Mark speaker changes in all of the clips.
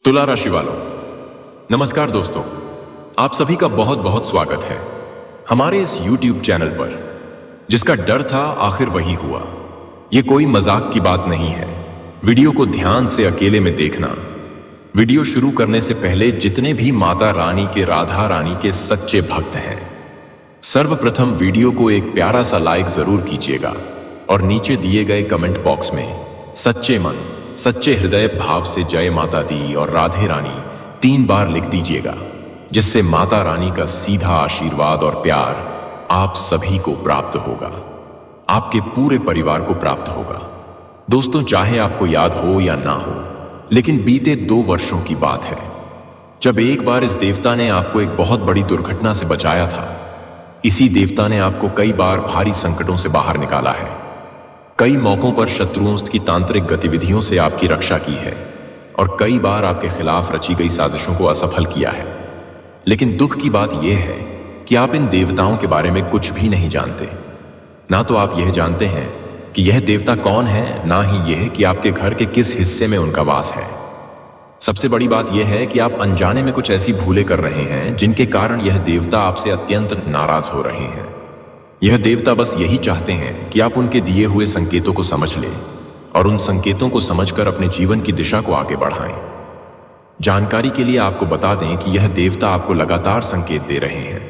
Speaker 1: तुला राशि वालों, नमस्कार दोस्तों। आप सभी का बहुत बहुत स्वागत है हमारे इस YouTube चैनल पर। जिसका डर था आखिर वही हुआ। ये कोई मजाक की बात नहीं है। वीडियो को ध्यान से अकेले में देखना। वीडियो शुरू करने से पहले जितने भी माता रानी के, राधा रानी के सच्चे भक्त हैं, सर्वप्रथम वीडियो को एक प्यारा सा लाइक जरूर कीजिएगा और नीचे दिए गए कमेंट बॉक्स में सच्चे मन, सच्चे हृदय भाव से जय माता दी और राधे रानी 3 बार लिख दीजिएगा, जिससे माता रानी का सीधा आशीर्वाद और प्यार आप सभी को प्राप्त होगा, आपके पूरे परिवार को प्राप्त होगा। दोस्तों, चाहे आपको याद हो या ना हो, लेकिन बीते 2 वर्षों की बात है जब एक बार इस देवता ने आपको एक बहुत बड़ी दुर्घटना से बचाया था। इसी देवता ने आपको कई बार भारी संकटों से बाहर निकाला है। कई मौकों पर शत्रुओं की तांत्रिक गतिविधियों से आपकी रक्षा की है और कई बार आपके खिलाफ रची गई साजिशों को असफल किया है। लेकिन दुख की बात यह है कि आप इन देवताओं के बारे में कुछ भी नहीं जानते। ना तो आप यह जानते हैं कि यह देवता कौन है, ना ही यह कि आपके घर के किस हिस्से में उनका वास है। सबसे बड़ी बात यह है कि आप अनजाने में कुछ ऐसी भूलें कर रहे हैं जिनके कारण यह देवता आपसे अत्यंत नाराज हो रहे हैं। यह देवता बस यही चाहते हैं कि आप उनके दिए हुए संकेतों को समझ लें और उन संकेतों को समझकर अपने जीवन की दिशा को आगे बढ़ाएं। जानकारी के लिए आपको बता दें कि यह देवता आपको लगातार संकेत दे रहे हैं,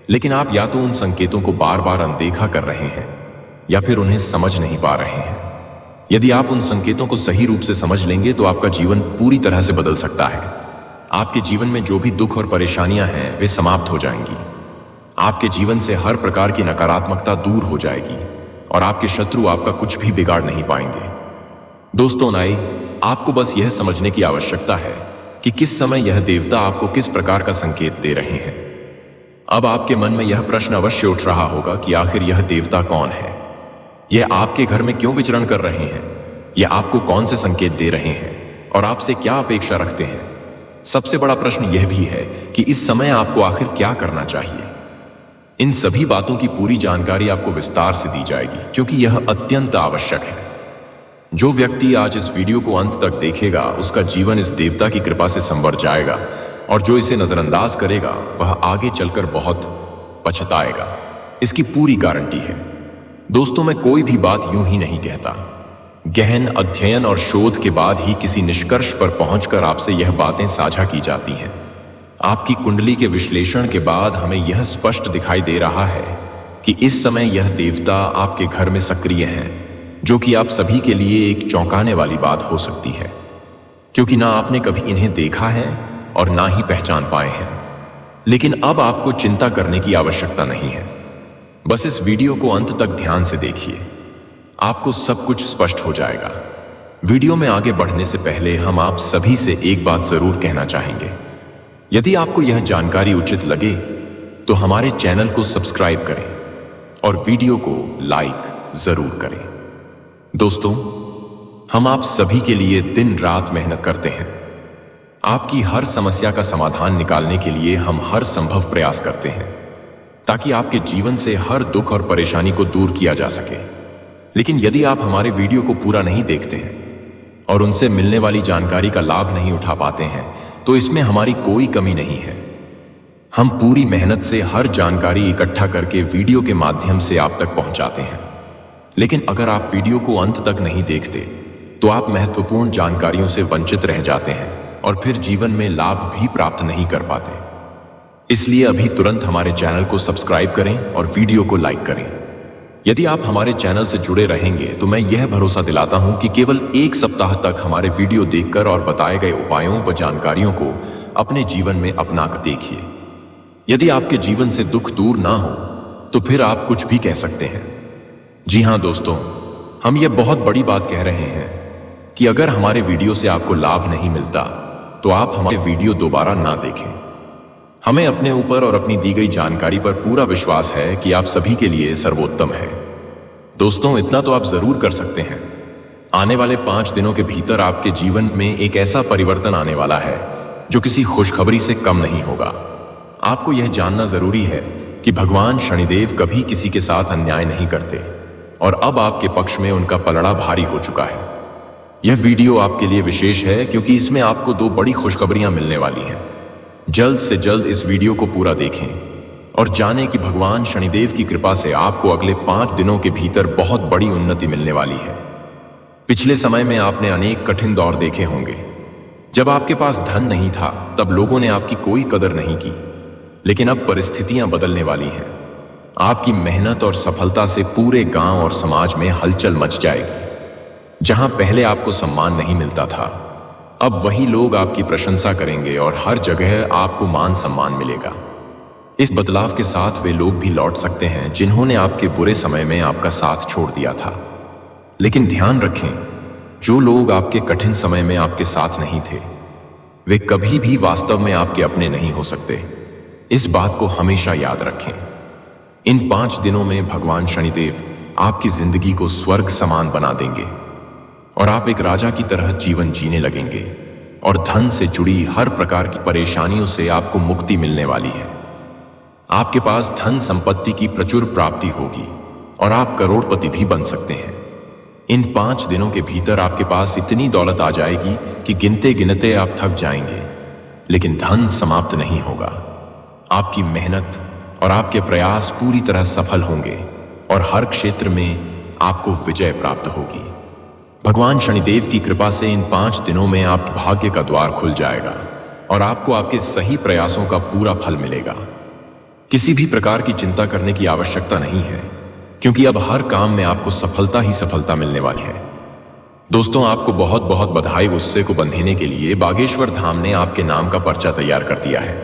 Speaker 1: लेकिन आप या तो उन संकेतों को बार बार अनदेखा कर रहे हैं या फिर उन्हें समझ नहीं पा रहे हैं। यदि आप उन संकेतों को सही रूप से समझ लेंगे तो आपका जीवन पूरी तरह से बदल सकता है। आपके जीवन में जो भी दुख और परेशानियां हैं वे समाप्त हो जाएंगी। आपके जीवन से हर प्रकार की नकारात्मकता दूर हो जाएगी और आपके शत्रु आपका कुछ भी बिगाड़ नहीं पाएंगे। दोस्तों, आपको बस यह समझने की आवश्यकता है कि किस समय यह देवता आपको किस प्रकार का संकेत दे रहे हैं। अब आपके मन में यह प्रश्न अवश्य उठ रहा होगा कि आखिर यह देवता कौन है, यह आपके घर में क्यों विचरण कर रहे हैं, यह आपको कौन से संकेत दे रहे हैं और आपसे क्या अपेक्षा रखते हैं। सबसे बड़ा प्रश्न यह भी है कि इस समय आपको आखिर क्या करना चाहिए। इन सभी बातों की पूरी जानकारी आपको विस्तार से दी जाएगी, क्योंकि यह अत्यंत आवश्यक है। जो व्यक्ति आज इस वीडियो को अंत तक देखेगा उसका जीवन इस देवता की कृपा से संवर जाएगा और जो इसे नजरअंदाज करेगा वह आगे चलकर बहुत पछताएगा। इसकी पूरी गारंटी है। दोस्तों, मैं कोई भी बात यूं ही नहीं कहता। गहन अध्ययन और शोध के बाद ही किसी निष्कर्ष पर पहुंचकर आपसे यह बातें साझा की जाती हैं। आपकी कुंडली के विश्लेषण के बाद हमें यह स्पष्ट दिखाई दे रहा है कि इस समय यह देवता आपके घर में सक्रिय हैं, जो कि आप सभी के लिए एक चौंकाने वाली बात हो सकती है, क्योंकि ना आपने कभी इन्हें देखा है और ना ही पहचान पाए हैं। लेकिन अब आपको चिंता करने की आवश्यकता नहीं है। बस इस वीडियो को अंत तक ध्यान से देखिए, आपको सब कुछ स्पष्ट हो जाएगा। वीडियो में आगे बढ़ने से पहले हम आप सभी से एक बात जरूर कहना चाहेंगे। यदि आपको यह जानकारी उचित लगे तो हमारे चैनल को सब्सक्राइब करें और वीडियो को लाइक जरूर करें। दोस्तों, हम आप सभी के लिए दिन रात मेहनत करते हैं। आपकी हर समस्या का समाधान निकालने के लिए हम हर संभव प्रयास करते हैं ताकि आपके जीवन से हर दुख और परेशानी को दूर किया जा सके। लेकिन यदि आप हमारे वीडियो को पूरा नहीं देखते हैं और उनसे मिलने वाली जानकारी का लाभ नहीं उठा पाते हैं तो इसमें हमारी कोई कमी नहीं है। हम पूरी मेहनत से हर जानकारी इकट्ठा करके वीडियो के माध्यम से आप तक पहुंचाते हैं। लेकिन अगर आप वीडियो को अंत तक नहीं देखते तो आप महत्वपूर्ण जानकारियों से वंचित रह जाते हैं और फिर जीवन में लाभ भी प्राप्त नहीं कर पाते। इसलिए अभी तुरंत हमारे चैनल को सब्सक्राइब करें और वीडियो को लाइक करें। यदि आप हमारे चैनल से जुड़े रहेंगे तो मैं यह भरोसा दिलाता हूं कि केवल 1 सप्ताह तक हमारे वीडियो देखकर और बताए गए उपायों व जानकारियों को अपने जीवन में अपना कर देखिए। यदि आपके जीवन से दुख दूर ना हो तो फिर आप कुछ भी कह सकते हैं। जी हां दोस्तों, हम ये बहुत बड़ी बात कह रहे हैं कि अगर हमारे वीडियो से आपको लाभ नहीं मिलता तो आप हमारे वीडियो दोबारा ना देखें। हमें अपने ऊपर और अपनी दी गई जानकारी पर पूरा विश्वास है कि आप सभी के लिए सर्वोत्तम है। दोस्तों, इतना तो आप जरूर कर सकते हैं। आने वाले 5 दिनों के भीतर आपके जीवन में एक ऐसा परिवर्तन आने वाला है जो किसी खुशखबरी से कम नहीं होगा। आपको यह जानना जरूरी है कि भगवान शनिदेव कभी किसी के साथ अन्याय नहीं करते और अब आपके पक्ष में उनका पलड़ा भारी हो चुका है। यह वीडियो आपके लिए विशेष है क्योंकि इसमें आपको दो बड़ी खुशखबरियां मिलने वाली हैं। जल्द से जल्द इस वीडियो को पूरा देखें और जानें कि भगवान शनिदेव की कृपा से आपको अगले 5 दिनों के भीतर बहुत बड़ी उन्नति मिलने वाली है। पिछले समय में आपने अनेक कठिन दौर देखे होंगे। जब आपके पास धन नहीं था तब लोगों ने आपकी कोई कदर नहीं की, लेकिन अब परिस्थितियां बदलने वाली हैं। आपकी मेहनत और सफलता से पूरे गांव और समाज में हलचल मच जाएगी। जहां पहले आपको सम्मान नहीं मिलता था, अब वही लोग आपकी प्रशंसा करेंगे और हर जगह आपको मान सम्मान मिलेगा। इस बदलाव के साथ वे लोग भी लौट सकते हैं जिन्होंने आपके बुरे समय में आपका साथ छोड़ दिया था। लेकिन ध्यान रखें, जो लोग आपके कठिन समय में आपके साथ नहीं थे, वे कभी भी वास्तव में आपके अपने नहीं हो सकते। इस बात को हमेशा याद रखें। इन 5 दिनों में भगवान शनिदेव आपकी जिंदगी को स्वर्ग समान बना देंगे और आप एक राजा की तरह जीवन जीने लगेंगे और धन से जुड़ी हर प्रकार की परेशानियों से आपको मुक्ति मिलने वाली है। आपके पास धन संपत्ति की प्रचुर प्राप्ति होगी और आप करोड़पति भी बन सकते हैं। इन 5 दिनों के भीतर आपके पास इतनी दौलत आ जाएगी कि गिनते गिनते आप थक जाएंगे, लेकिन धन समाप्त नहीं होगा। आपकी मेहनत और आपके प्रयास पूरी तरह सफल होंगे और हर क्षेत्र में आपको विजय प्राप्त होगी। भगवान शनिदेव की कृपा से इन 5 दिनों में आप भाग्य का द्वार खुल जाएगा और आपको आपके सही प्रयासों का पूरा फल मिलेगा। किसी भी प्रकार की चिंता करने की आवश्यकता नहीं है, क्योंकि अब हर काम में आपको सफलता ही सफलता मिलने वाली है। दोस्तों, आपको बहुत बहुत बधाई। गुस्से को बंधेने के लिए बागेश्वर धाम ने आपके नाम का पर्चा तैयार कर दिया है।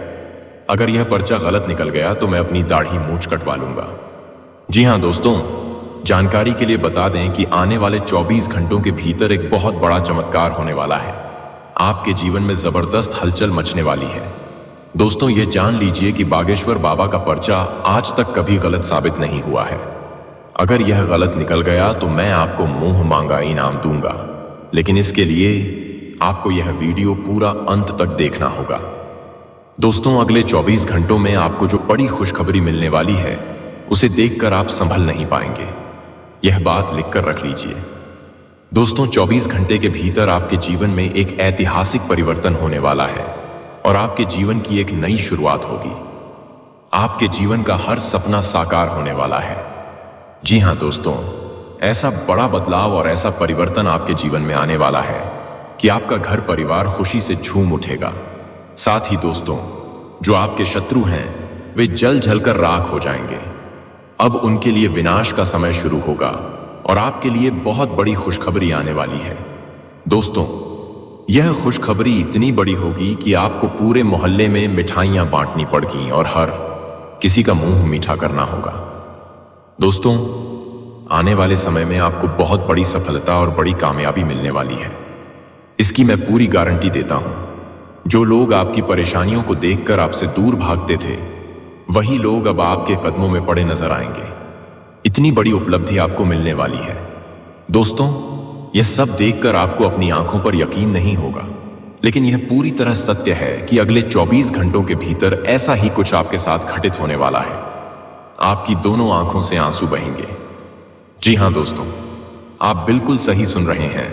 Speaker 1: अगर यह पर्चा गलत निकल गया तो मैं अपनी दाढ़ी मूंछ कटवा लूंगा। जी हाँ दोस्तों, जानकारी के लिए बता दें कि आने वाले 24 घंटों के भीतर एक बहुत बड़ा चमत्कार होने वाला है। आपके जीवन में जबरदस्त हलचल मचने वाली है। दोस्तों, यह जान लीजिए कि बागेश्वर बाबा का पर्चा आज तक कभी गलत साबित नहीं हुआ है। अगर यह गलत निकल गया तो मैं आपको मुंह मांगा इनाम दूंगा, लेकिन इसके लिए आपको यह वीडियो पूरा अंत तक देखना होगा। दोस्तों, अगले 24 घंटों में आपको जो बड़ी खुशखबरी मिलने वाली है, उसे देखकर आप संभल नहीं पाएंगे। यह बात लिखकर रख लीजिए। दोस्तों, 24 घंटे के भीतर आपके जीवन में एक ऐतिहासिक परिवर्तन होने वाला है और आपके जीवन की एक नई शुरुआत होगी। आपके जीवन का हर सपना साकार होने वाला है। जी हाँ दोस्तों, ऐसा बड़ा बदलाव और ऐसा परिवर्तन आपके जीवन में आने वाला है कि आपका घर परिवार खुशी से झूम उठेगा। साथ ही दोस्तों, जो आपके शत्रु हैं वे जल जलकर राख हो जाएंगे। अब उनके लिए विनाश का समय शुरू होगा और आपके लिए बहुत बड़ी खुशखबरी आने वाली है। दोस्तों, यह खुशखबरी इतनी बड़ी होगी कि आपको पूरे मोहल्ले में मिठाइयां बांटनी पड़गी और हर किसी का मुंह मीठा करना होगा। दोस्तों, आने वाले समय में आपको बहुत बड़ी सफलता और बड़ी कामयाबी मिलने वाली है। इसकी मैं पूरी गारंटी देता हूं। जो लोग आपकी परेशानियों को देखकर आपसे दूर भागते थे, वही लोग अब आपके कदमों में पड़े नजर आएंगे। इतनी बड़ी उपलब्धि आपको मिलने वाली है। दोस्तों, यह सब देखकर आपको अपनी आंखों पर यकीन नहीं होगा, लेकिन यह पूरी तरह सत्य है कि अगले 24 घंटों के भीतर ऐसा ही कुछ आपके साथ घटित होने वाला है। आपकी दोनों आंखों से आंसू बहेंगे। जी हां दोस्तों, आप बिल्कुल सही सुन रहे हैं,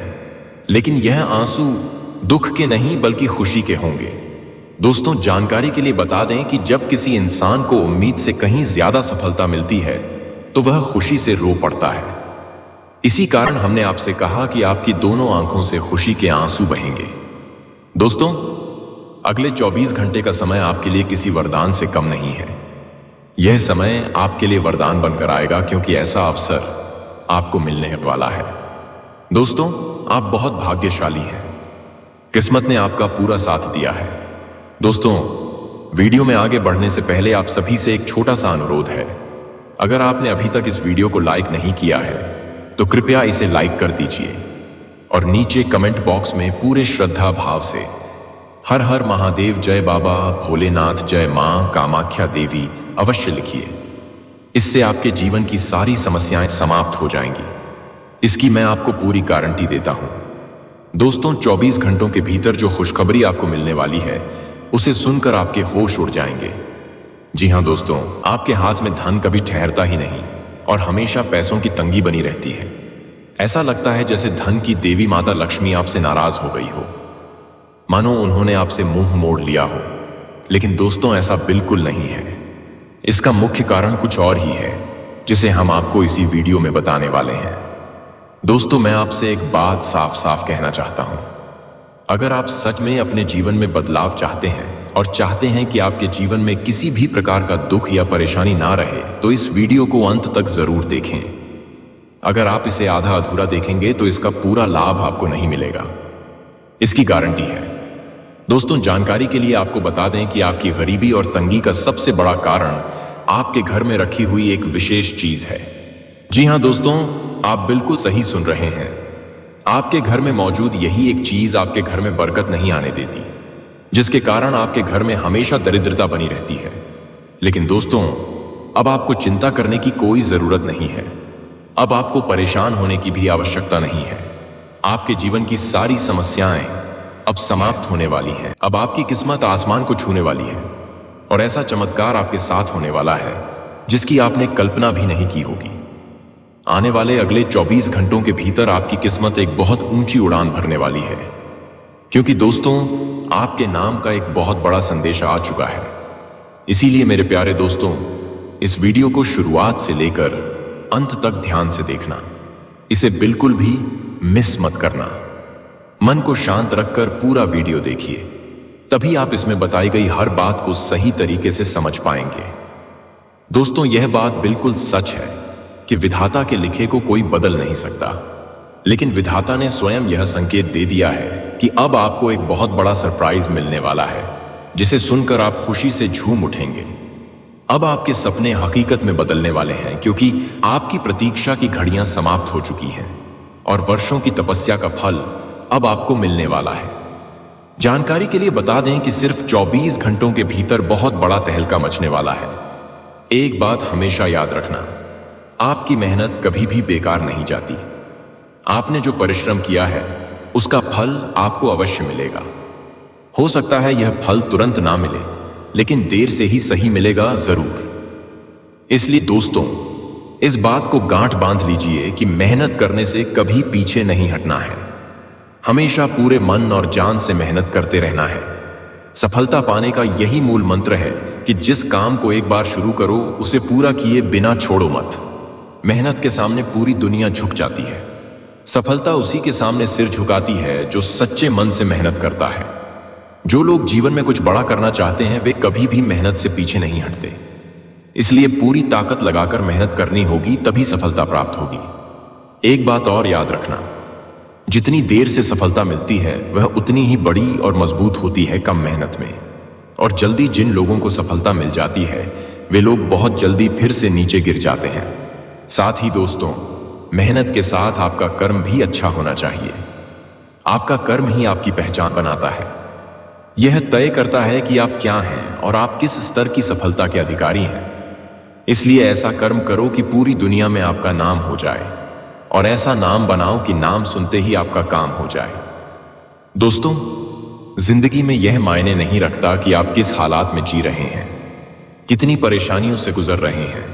Speaker 1: लेकिन यह आंसू दुख के नहीं बल्कि खुशी के होंगे। दोस्तों, जानकारी के लिए बता दें कि जब किसी इंसान को उम्मीद से कहीं ज्यादा सफलता मिलती है तो वह खुशी से रो पड़ता है। इसी कारण हमने आपसे कहा कि आपकी दोनों आंखों से खुशी के आंसू बहेंगे। दोस्तों, अगले 24 घंटे का समय आपके लिए किसी वरदान से कम नहीं है। यह समय आपके लिए वरदान बनकर आएगा, क्योंकि ऐसा अवसर आपको मिलने वाला है। दोस्तों, आप बहुत भाग्यशाली हैं। किस्मत ने आपका पूरा साथ दिया है। दोस्तों, वीडियो में आगे बढ़ने से पहले आप सभी से एक छोटा सा अनुरोध है। अगर आपने अभी तक इस वीडियो को लाइक नहीं किया है तो कृपया इसे लाइक कर दीजिए और नीचे कमेंट बॉक्स में पूरे श्रद्धा भाव से हर हर महादेव, जय बाबा भोलेनाथ, जय मां कामाख्या देवी अवश्य लिखिए। इससे आपके जीवन की सारी समस्याएं समाप्त हो जाएंगी। इसकी मैं आपको पूरी गारंटी देता हूं। दोस्तों, 24 घंटों के भीतर जो खुशखबरी आपको मिलने वाली है, उसे सुनकर आपके होश उड़ जाएंगे। जी हां दोस्तों, आपके हाथ में धन कभी ठहरता ही नहीं और हमेशा पैसों की तंगी बनी रहती है। ऐसा लगता है जैसे धन की देवी माता लक्ष्मी आपसे नाराज हो गई हो, मानो उन्होंने आपसे मुंह मोड़ लिया हो। लेकिन दोस्तों, ऐसा बिल्कुल नहीं है। इसका मुख्य कारण कुछ और ही है, जिसे हम आपको इसी वीडियो में बताने वाले हैं। दोस्तों, मैं आपसे एक बात साफ साफ कहना चाहता हूं। अगर आप सच में अपने जीवन में बदलाव चाहते हैं और चाहते हैं कि आपके जीवन में किसी भी प्रकार का दुख या परेशानी ना रहे, तो इस वीडियो को अंत तक जरूर देखें। अगर आप इसे आधा अधूरा देखेंगे तो इसका पूरा लाभ आपको नहीं मिलेगा, इसकी गारंटी है। दोस्तों, जानकारी के लिए आपको बता दें कि आपकी गरीबी और तंगी का सबसे बड़ा कारण आपके घर में रखी हुई एक विशेष चीज है। जी हां दोस्तों, आप बिल्कुल सही सुन रहे हैं। आपके घर में मौजूद यही एक चीज आपके घर में बरकत नहीं आने देती, जिसके कारण आपके घर में हमेशा दरिद्रता बनी रहती है। लेकिन दोस्तों, अब आपको चिंता करने की कोई जरूरत नहीं है। अब आपको परेशान होने की भी आवश्यकता नहीं है। आपके जीवन की सारी समस्याएं अब समाप्त होने वाली हैं। अब आपकी किस्मत आसमान को छूने वाली है और ऐसा चमत्कार आपके साथ होने वाला है जिसकी आपने कल्पना भी नहीं की होगी। आने वाले अगले 24 घंटों के भीतर आपकी किस्मत एक बहुत ऊंची उड़ान भरने वाली है, क्योंकि दोस्तों, आपके नाम का एक बहुत बड़ा संदेश आ चुका है। इसीलिए मेरे प्यारे दोस्तों, इस वीडियो को शुरुआत से लेकर अंत तक ध्यान से देखना। इसे बिल्कुल भी मिस मत करना। मन को शांत रखकर पूरा वीडियो देखिए, तभी आप इसमें बताई गई हर बात को सही तरीके से समझ पाएंगे। दोस्तों, यह बात बिल्कुल सच है कि विधाता के लिखे को कोई बदल नहीं सकता, लेकिन विधाता ने स्वयं यह संकेत दे दिया है कि अब आपको एक बहुत बड़ा सरप्राइज मिलने वाला है, जिसे सुनकर आप खुशी से झूम उठेंगे। अब आपके सपने हकीकत में बदलने वाले हैं, क्योंकि आपकी प्रतीक्षा की घड़ियां समाप्त हो चुकी हैं और वर्षों की तपस्या का फल अब आपको मिलने वाला है। जानकारी के लिए बता दें कि सिर्फ 24 घंटों के भीतर बहुत बड़ा तहलका मचने वाला है। एक बात हमेशा याद रखना, आपकी मेहनत कभी भी बेकार नहीं जाती। आपने जो परिश्रम किया है उसका फल आपको अवश्य मिलेगा। हो सकता है यह फल तुरंत ना मिले, लेकिन देर से ही सही मिलेगा जरूर। इसलिए दोस्तों, इस बात को गांठ बांध लीजिए कि मेहनत करने से कभी पीछे नहीं हटना है। हमेशा पूरे मन और जान से मेहनत करते रहना है। सफलता पाने का यही मूल मंत्र है कि जिस काम को एक बार शुरू करो, उसे पूरा किए बिना छोड़ो मत। मेहनत के सामने पूरी दुनिया झुक जाती है। सफलता उसी के सामने सिर झुकाती है जो सच्चे मन से मेहनत करता है। जो लोग जीवन में कुछ बड़ा करना चाहते हैं, वे कभी भी मेहनत से पीछे नहीं हटते। इसलिए पूरी ताकत लगाकर मेहनत करनी होगी, तभी सफलता प्राप्त होगी। एक बात और याद रखना, जितनी देर से सफलता मिलती है वह उतनी ही बड़ी और मजबूत होती है कम मेहनत में। और जल्दी जिन लोगों को सफलता मिल जाती है, वे लोग बहुत जल्दी फिर से नीचे गिर जाते हैं। साथ ही दोस्तों, मेहनत के साथ आपका कर्म भी अच्छा होना चाहिए। आपका कर्म ही आपकी पहचान बनाता है। यह तय करता है कि आप क्या हैं और आप किस स्तर की सफलता के अधिकारी हैं। इसलिए ऐसा कर्म करो कि पूरी दुनिया में आपका नाम हो जाए, और ऐसा नाम बनाओ कि नाम सुनते ही आपका काम हो जाए। दोस्तों, जिंदगी में यह मायने नहीं रखता कि आप किस हालात में जी रहे हैं, कितनी परेशानियों से गुजर रहे हैं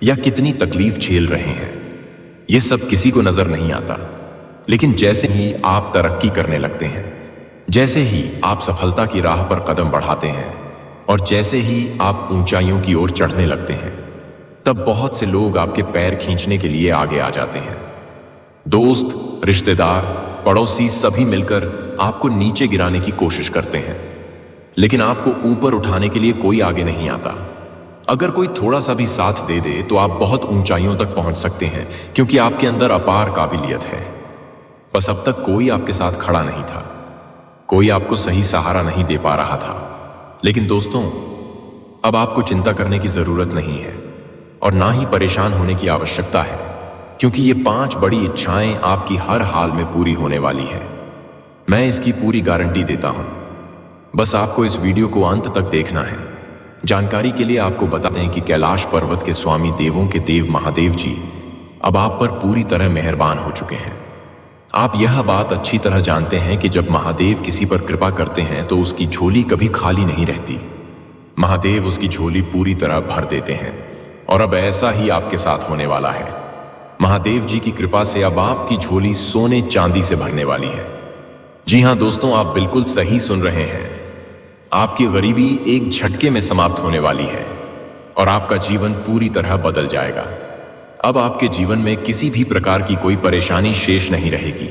Speaker 1: या कितनी तकलीफ झेल रहे हैं। यह सब किसी को नजर नहीं आता। लेकिन जैसे ही आप तरक्की करने लगते हैं, जैसे ही आप सफलता की राह पर कदम बढ़ाते हैं और जैसे ही आप ऊंचाइयों की ओर चढ़ने लगते हैं, तब बहुत से लोग आपके पैर खींचने के लिए आगे आ जाते हैं। दोस्त, रिश्तेदार, पड़ोसी सभी मिलकर आपको नीचे गिराने की कोशिश करते हैं, लेकिन आपको ऊपर उठाने के लिए कोई आगे नहीं आता। अगर कोई थोड़ा सा भी साथ दे दे तो आप बहुत ऊंचाइयों तक पहुंच सकते हैं, क्योंकि आपके अंदर अपार काबिलियत है। बस अब तक कोई आपके साथ खड़ा नहीं था, कोई आपको सही सहारा नहीं दे पा रहा था। लेकिन दोस्तों, अब आपको चिंता करने की जरूरत नहीं है और ना ही परेशान होने की आवश्यकता है, क्योंकि ये 5 बड़ी इच्छाएं आपकी हर हाल में पूरी होने वाली है। मैं इसकी पूरी गारंटी देता हूं। बस आपको इस वीडियो को अंत तक देखना है। जानकारी के लिए आपको बता दें कि कैलाश पर्वत के स्वामी देवों के देव महादेव जी अब आप पर पूरी तरह मेहरबान हो चुके हैं। आप यह बात अच्छी तरह जानते हैं कि जब महादेव किसी पर कृपा करते हैं तो उसकी झोली कभी खाली नहीं रहती। महादेव उसकी झोली पूरी तरह भर देते हैं, और अब ऐसा ही आपके साथ होने वाला है। महादेव जी की कृपा से अब आपकी झोली सोने चांदी से भरने वाली है। जी हां दोस्तों, आप बिल्कुल सही सुन रहे हैं। आपकी गरीबी एक झटके में समाप्त होने वाली है और आपका जीवन पूरी तरह बदल जाएगा। अब आपके जीवन में किसी भी प्रकार की कोई परेशानी शेष नहीं रहेगी।